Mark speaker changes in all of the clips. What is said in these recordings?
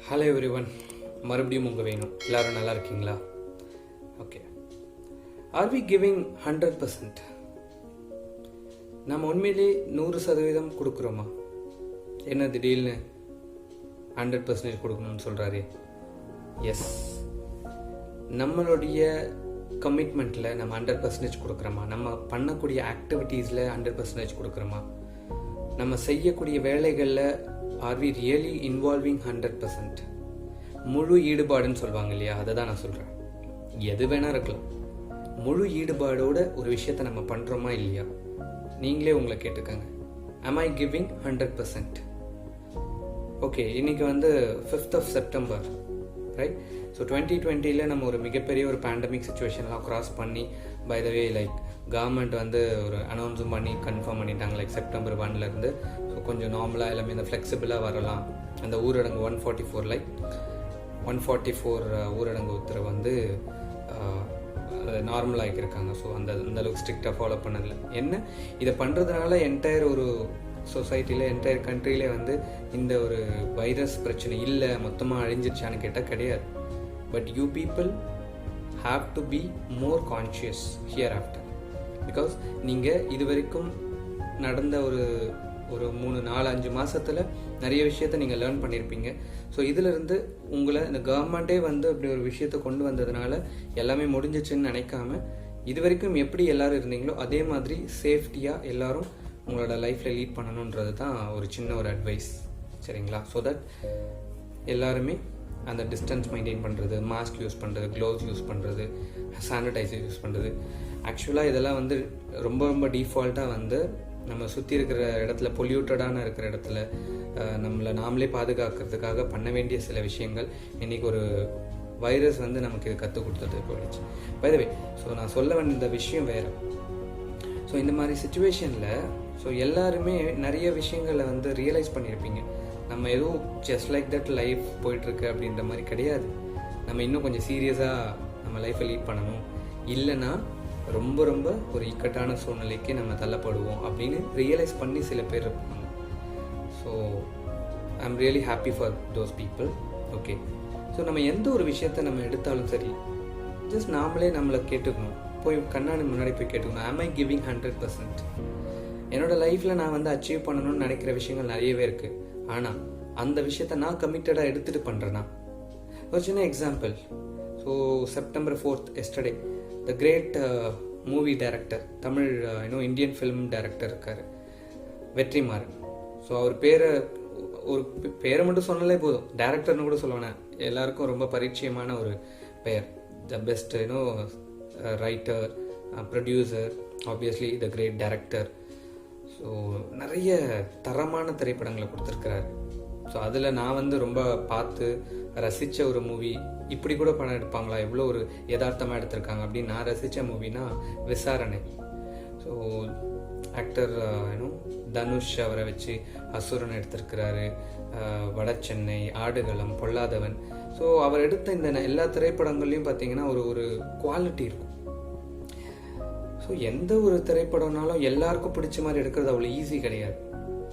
Speaker 1: Hello every one, மறுபடியும் உங்கள் வேணும். எல்லோரும் நல்லா இருக்கீங்களா? ஓகே. Are we giving 100%? நம்ம உண்மையிலே 100% கொடுக்குறோமா? என்ன திடீர்னு 100% கொடுக்கணும்னு சொல்கிறாரே. எஸ், நம்மளுடைய கமிட்மெண்ட்டில் நம்ம 100% கொடுக்குறோமா? நம்ம பண்ணக்கூடிய ஆக்டிவிட்டீஸில் 100% கொடுக்குறோமா? நம்ம செய்யக்கூடிய வேலைகளில் ஆர் வி ரியலி இன்வால்விங் 100%? முழு ஈடுபாடுன்னு சொல்லுவாங்க இல்லையா, அதை தான் நான் சொல்கிறேன். எது வேணா இருக்கலாம். முழு ஈடுபாடோட ஒரு விஷயத்தை நம்ம பண்ணுறோமா இல்லையா? நீங்களே உங்களை கேட்டுக்கோங்க. am I giving 100%? ஓகே, இன்றைக்கி வந்து 5th of September, right? So 2020 நம்ம ஒரு மிகப்பெரிய ஒரு பேண்டமிக் சுச்சுவேஷன்லாம் க்ராஸ் பண்ணி, by the way like government வந்து ஒரு அனௌன்ஸும் பண்ணி கன்ஃபார்ம் பண்ணிட்டாங்க, லைக் September 1 ஸோ கொஞ்சம் நார்மலாக எல்லாமே இந்த ஃப்ளெக்சிபிளாக வரலாம். அந்த ஊரடங்கு 144 ஊரடங்கு உத்தரவு வந்து நார்மலாக இருக்காங்க. ஸோ அந்தளவுக்கு ஸ்ட்ரிக்டாக ஃபாலோ பண்ணதில்லை. என்ன இதை பண்ணுறதுனால என்டையர் ஒரு சொசைட்டியில் என்டையர் கண்ட்ரியிலே வந்து இந்த ஒரு வைரஸ் பிரச்சனை இல்லை, மொத்தமாக அழிஞ்சிருச்சான்னு கேட்டால் கிடையாது. But you people have to be more conscious here after. Because நீங்கள் இது வரைக்கும் நடந்த ஒரு 3-4-5 மாதத்தில் நிறைய விஷயத்த நீங்கள் லேர்ன் பண்ணியிருப்பீங்க. ஸோ இதிலிருந்து உங்களை இந்த கவர்மெண்ட்டே வந்து அப்படி ஒரு விஷயத்தை கொண்டு வந்ததுனால எல்லாமே முடிஞ்சிச்சுன்னு நினைக்காம, இது வரைக்கும் எப்படி எல்லோரும் இருந்தீங்களோ அதே மாதிரி சேஃப்டியாக எல்லோரும் உங்களோட லைஃப்பில் லீட் பண்ணணுன்றது தான் ஒரு சின்ன ஒரு அட்வைஸ், சரிங்களா? ஸோ தட் எல்லாருமே அந்த டிஸ்டன்ஸ் மெயின்டைன் பண்ணுறது, மாஸ்க் யூஸ் பண்ணுறது, க்ளவுஸ் யூஸ் பண்ணுறது, சானிடைசர் யூஸ் பண்ணுறது. ஆக்சுவலாக இதெல்லாம் வந்து ரொம்ப ரொம்ப டிஃபால்ட்டாக வந்து நம்ம சுற்றி இருக்கிற இடத்துல, பொல்யூட்டடான இருக்கிற இடத்துல நம்மளை நாமளே பாதுகாக்கிறதுக்காக பண்ண வேண்டிய சில விஷயங்கள் இன்றைக்கி ஒரு வைரஸ் வந்து நமக்கு இது கற்றுக் கொடுத்தது போயிடுச்சு. பை த வே, ஸோ நான் சொல்ல வேண்டிய விஷயம் வேறு. ஸோ இந்த மாதிரி சுச்சுவேஷனில் ஸோ எல்லாருமே நிறைய விஷயங்களை வந்து ரியலைஸ் பண்ணியிருப்பீங்க. நம்ம எதுவும் ஜஸ்ட் லைக் தட் லைஃப் போயிட்டுருக்கு அப்படின்ற மாதிரி கிடையாது. நம்ம இன்னும் கொஞ்சம் சீரியஸாக நம்ம லைஃப்பை லீட் பண்ணணும், இல்லைன்னா ரொம்ப ரொம்ப ஒரு இக்கட்டான சூழ்நிலைக்கு நம்ம தள்ளப்படுவோம் அப்படின்னு ரியலைஸ் பண்ணி சில பேர் இருப்பாங்க. So I am really happy for those people. Okay, so நம்ம எந்த ஒரு விஷயத்தை நம்ம எடுத்தாலும் சரி, ஜஸ்ட் நாமளே நம்மளை கேட்டுக்கணும். போய் கண்ணாடி முன்னாடி போய் கேட்டுக்கணும், am I giving 100%? என்னோடய லைஃப்பில் நான் வந்து அச்சீவ் பண்ணணும்னு நினைக்கிற விஷயங்கள் நிறையவே இருக்குது. ஆனால் அந்த விஷயத்தை நான் கமிட்டடாக எடுத்துகிட்டு பண்ணுறேன்னா? ஒரு சின்ன example. So September 4th yesterday the great movie director, Tamil Indian film director இருக்கார், வெற்றிமாறன். ஸோ அவர் பேரை மட்டும் சொன்னாலே போதும், டைரக்டர்னு கூட சொல்லுவேன். எல்லாருக்கும் ரொம்ப பரிச்சயமான ஒரு பெயர். The best writer, producer, obviously the great director. So நிறைய தரமான திரைப்படங்களை கொடுத்துருக்கிறாரு. ஸோ அதில் நான் வந்து ரொம்ப பார்த்து ரசித்த ஒரு மூவி, இப்படி கூட படம் எடுப்பாங்களா, எவ்வளோ ஒரு யதார்த்தமாக எடுத்திருக்காங்க அப்படின்னு நான் ரசித்த மூவினா விசாரணை. ஸோ ஆக்டர் தனுஷ் அவரை வச்சு அசுரன் எடுத்திருக்கிறாரு, வடச்சென்னை, ஆடுகளம், பொல்லாதவன். ஸோ அவர் எடுத்த இந்த எல்லா திரைப்படங்கள்லையும் பார்த்தீங்கன்னா ஒரு குவாலிட்டி இருக்கும். ஸோ எந்த ஒரு திரைப்படம்னாலும் எல்லாருக்கும் பிடிச்ச மாதிரி எடுக்கிறது அவ்வளோ ஈஸி கிடையாது.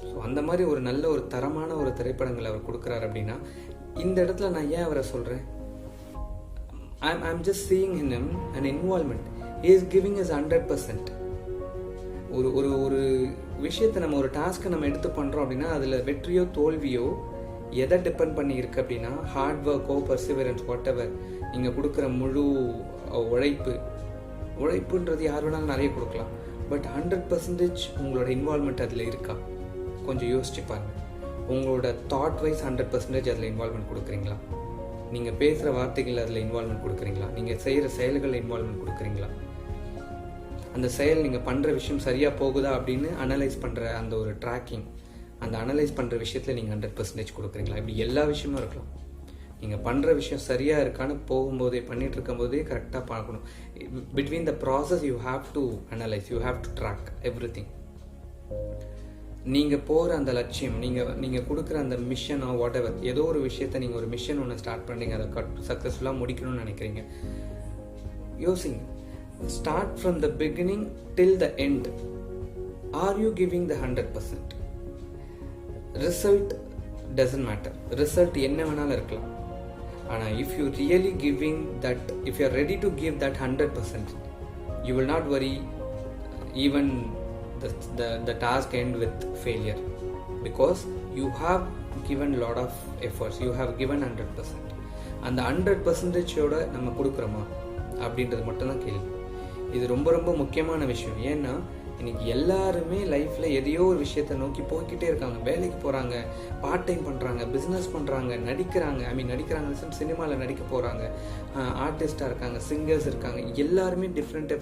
Speaker 1: ஸோ அந்த மாதிரி ஒரு நல்ல ஒரு தரமான ஒரு திரைப்படங்கள் அவர் கொடுக்குறாரு அப்படின்னா, இந்த இடத்துல நான் ஏன் அவரை சொல்கிறேன்? I'm just seeing in him an involvement. He is giving his 100%. ஒரு விஷயத்தை நம்ம ஒரு டாஸ்க்கை நம்ம எடுத்து பண்ணுறோம் அப்படின்னா அதில் வெற்றியோ தோல்வியோ எதை டிபெண்ட் பண்ணி இருக்கு அப்படின்னா, ஹார்ட் ஒர்க்கோ பர்சிவரன்ஸ், வாட் எவர், நீங்கள் கொடுக்குற முழு உழைப்புன்றது யார் வேணாலும் நிறைய கொடுக்கலாம். பட் 100% உங்களோட இன்வால்மெண்ட் அதில் இருக்கா? கொஞ்சம் யோசிச்சு பாருங்கள். உங்களோட தாட் வைஸ் 100% அதில் இன்வால்மெண்ட் கொடுக்குறீங்களா? நீங்கள் பேசுகிற வார்த்தைகள் அதில் இன்வால்மெண்ட் கொடுக்குறீங்களா? நீங்கள் செய்கிற செயல்களில் இன்வால்மெண்ட் கொடுக்குறீங்களா? அந்த செயல் நீங்கள் பண்ணுற விஷயம் சரியாக போகுதா அப்படின்னு அனலைஸ் பண்ணுற அந்த ஒரு ட்ராக்கிங், அந்த அனலைஸ் பண்ணுற விஷயத்தில் நீங்கள் 100% கொடுக்குறீங்களா? இப்படி எல்லா விஷயமும் இருக்கலாம். நீங்கள் பண்ணுற விஷயம் சரியாக இருக்கான்னு போகும்போதே, பண்ணிகிட்டு இருக்கும்போதே கரெக்டாக பார்க்கணும். Between the process you have to analyse, you have to track everything. நீங்கள் போகிற அந்த லட்சியம், நீங்கள் கொடுக்குற அந்த மிஷனோ வாட் எவர், ஏதோ ஒரு விஷயத்தை நீங்கள் ஒரு மிஷன் ஒன்று ஸ்டார்ட் பண்ணுறீங்க, அதை சக்ஸஸ்ஃபுல்லாக முடிக்கணும்னு நினைக்கிறீங்க. யோசிங்க, start from the beginning till the end. Are you giving the 100%? Result doesn't matter, result என்ன வேணாலும் இருக்கலாம். ஆனால் if you really giving that, if you are ready to give that 100%, you will not worry even the task end with failure, because you have given lot of efforts, you have given 100%. அந்த 100%ஓட நம்ம கொடுக்குறோமா அப்படின்றது மட்டும்தான் கேள்வி. இது ரொம்ப ரொம்ப முக்கியமான விஷயம். ஏன்னா இன்னைக்கு எல்லாருமே லைஃப்பில் எதையோ ஒரு விஷயத்தை நோக்கி போய்கிட்டே இருக்காங்க. வேலைக்கு போகிறாங்க, பார்ட் டைம் பண்ணுறாங்க, பிஸ்னஸ் பண்ணுறாங்க, நடிக்கிறாங்க. நடிக்கிறாங்க, சினிமாவில் நடிக்க போகிறாங்க, ஆர்டிஸ்டாக இருக்காங்க, சிங்கர்ஸ் இருக்காங்க. எல்லாருமே டிஃப்ரெண்ட்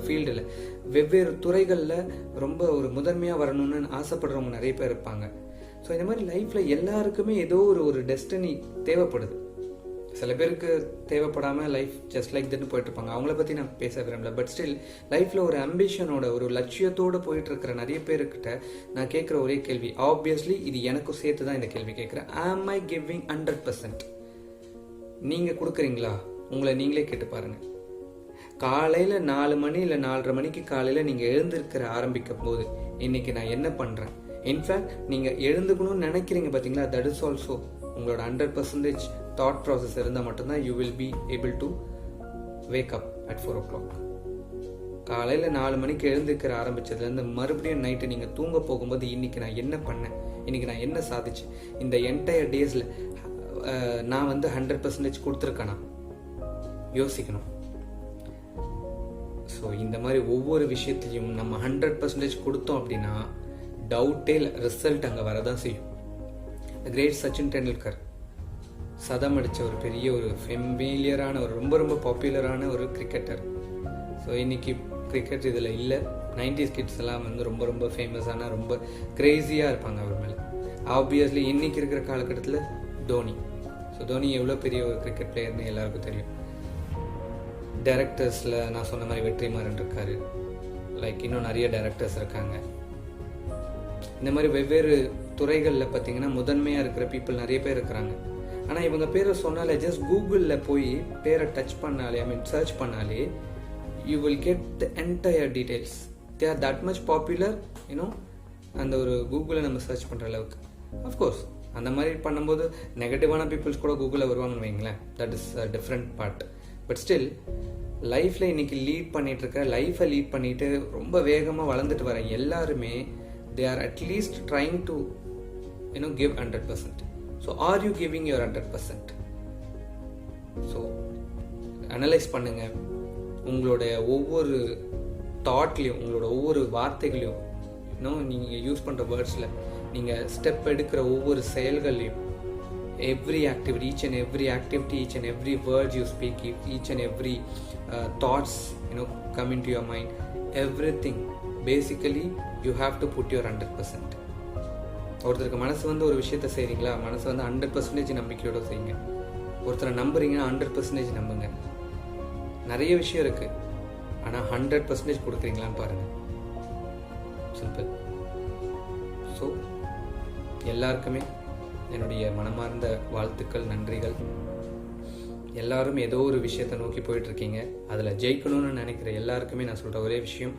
Speaker 1: ஃபீல்டில் வெவ்வேறு துறைகளில் ரொம்ப ஒரு முதன்மையாக வரணும்னு ஆசைப்படுறவங்க நிறைய பேர் இருப்பாங்க. ஸோ இந்த மாதிரி லைஃப்பில் எல்லாருக்குமே ஏதோ ஒரு டெஸ்டினி தேவைப்படுது. சில பேருக்கு தேவைப்படாமல் லைஃப் ஜஸ்ட் லைக் தட்னு போயிட்டுருப்பாங்க. அவங்கள பற்றி நான் பேச விரும்பல. பட் ஸ்டில் லைஃப்பில் ஒரு அம்பிஷனோட, ஒரு லட்சியத்தோடு போயிட்டுருக்கிற நிறைய பேருக்கிட்ட நான் கேட்குற ஒரே கேள்வி, ஆப்வியஸ்லி இது எனக்கும் சேர்த்து தான் இந்த கேள்வி கேட்குறேன், ஆம் ஐ கிவிங் 100%? நீங்கள் கொடுக்குறீங்களா? உங்களை நீங்களே கேட்டு பாருங்கள். காலையில் 4 மணி இல்லை 4:30 மணிக்கு காலையில் நீங்கள் எழுந்திருக்கிற ஆரம்பிக்கும் போது இன்றைக்கி நான் என்ன பண்ணுறேன், இன்ஃபேக்ட் நீங்கள் எழுந்துக்கணும்னு நினைக்கிறீங்க பார்த்தீங்களா, தட் இஸ் ஆல்சோ உங்களோட 100% தாட் ப்ராசஸ் இருந்தால் மட்டும்தான் you will be able to wake up at 4 o'clock. காலையில் 4 மணிக்கு எழுந்திருக்கிற ஆரம்பித்ததுலேருந்து மறுபடியும் நைட்டு நீங்கள் தூங்க போகும்போது இன்றைக்கி நான் என்ன பண்ணேன், இன்றைக்கி நான் என்ன சாதிச்சேன், இந்த என்டையர் டேஸில் நான் 100% கொடுத்துருக்கேனா யோசிக்கணும். ஸோ இந்த மாதிரி ஒவ்வொரு விஷயத்துலையும் நம்ம 100% கொடுத்தோம் அப்படின்னா டவுட்டே இல்லை, ரிசல்ட் அங்கே வரதான் செய்யும். கிரேட் சச்சின் டெண்டுல்கர் சதம் அடித்த ஒரு பெரிய ஒரு ஃபெமிலியரான ஒரு ரொம்ப ரொம்ப பாப்புலரான ஒரு கிரிக்கெட்டர். ஸோ இன்றைக்கி கிரிக்கெட் இதில் இல்லை. 90s கிட்ஸ் எல்லாம் ரொம்ப ரொம்ப ஃபேமஸான, ரொம்ப க்ரேஸியாக இருப்பாங்க அவர் மேலே. ஆப்வியஸ்லி இன்றைக்கி இருக்கிற காலகட்டத்தில் தோனி. ஸோ தோனி எவ்வளோ பெரிய ஒரு கிரிக்கெட் பிளேயர்னு எல்லாருக்கும் தெரியும். டைரக்டர்ஸில் நான் சொன்ன மாதிரி வெற்றிமாறன் இருக்கார், லைக் இன்னும் நிறைய டைரக்டர்ஸ் இருக்காங்க. இந்த மாதிரி வெவ்வேறு துறைகளில் பார்த்தீங்கன்னா முதன்மையாக இருக்கிற பீப்புள் நிறைய பேர் இருக்கிறாங்க. ஆனால் இவங்க பேரை சொன்னாலே, ஜஸ்ட் கூகுளில் போய் பேரை டச் பண்ணாலே, சர்ச் பண்ணாலே, you will get the entire details. They are that much popular, அந்த ஒரு கூகுளில் நம்ம சர்ச் பண்ணுற அளவுக்கு. அஃப்கோர்ஸ் அந்த மாதிரி பண்ணும்போது நெகட்டிவான பீப்புள்ஸ் கூட கூகுளில் வருவாங்கன்னு வைங்களேன், that is a different part. But still லைஃப்பில் இன்றைக்கி லீட் பண்ணிகிட்ருக்க, லைஃப்பை லீட் பண்ணிவிட்டு ரொம்ப வேகமாக வளர்ந்துட்டு வர எல்லாருமே they are at least trying to give 100%. So are you giving your 100%? So analyse பண்ணுங்க. உங்களோட ஒவ்வொரு தாட்லேயும், உங்களோட ஒவ்வொரு வார்த்தைகளையும், நீங்கள் யூஸ் பண்ணுற வேர்ட்ஸில், நீங்கள் ஸ்டெப் எடுக்கிற ஒவ்வொரு செயல்கள்லையும், every activity, each and every activity, each and every word you speak, each and every thoughts come into your mind, everything basically you have to put your 100%. ஒருத்தருக்கு மனசு ஒரு விஷயத்தை செய்கிறீங்களா, மனசு 100% நம்பிக்கையோடு செய்யுங்க. ஒருத்தரை நம்புறீங்கன்னா 100% நம்புங்க. நிறைய விஷயம் இருக்குது, ஆனால் 100% கொடுக்குறீங்களான்னு பாருங்கள். சிம்பிள். ஸோ எல்லாருக்குமே என்னுடைய மனமார்ந்த வாழ்த்துக்கள், நன்றிகள். எல்லாரும் ஏதோ ஒரு விஷயத்தை நோக்கி போயிட்டுருக்கீங்க. அதில் ஜெயிக்கணும்னு நினைக்கிற எல்லாருக்குமே நான் சொல்கிற ஒரே விஷயம்,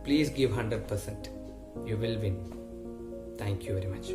Speaker 1: please give 100%. You will win. Thank you very much.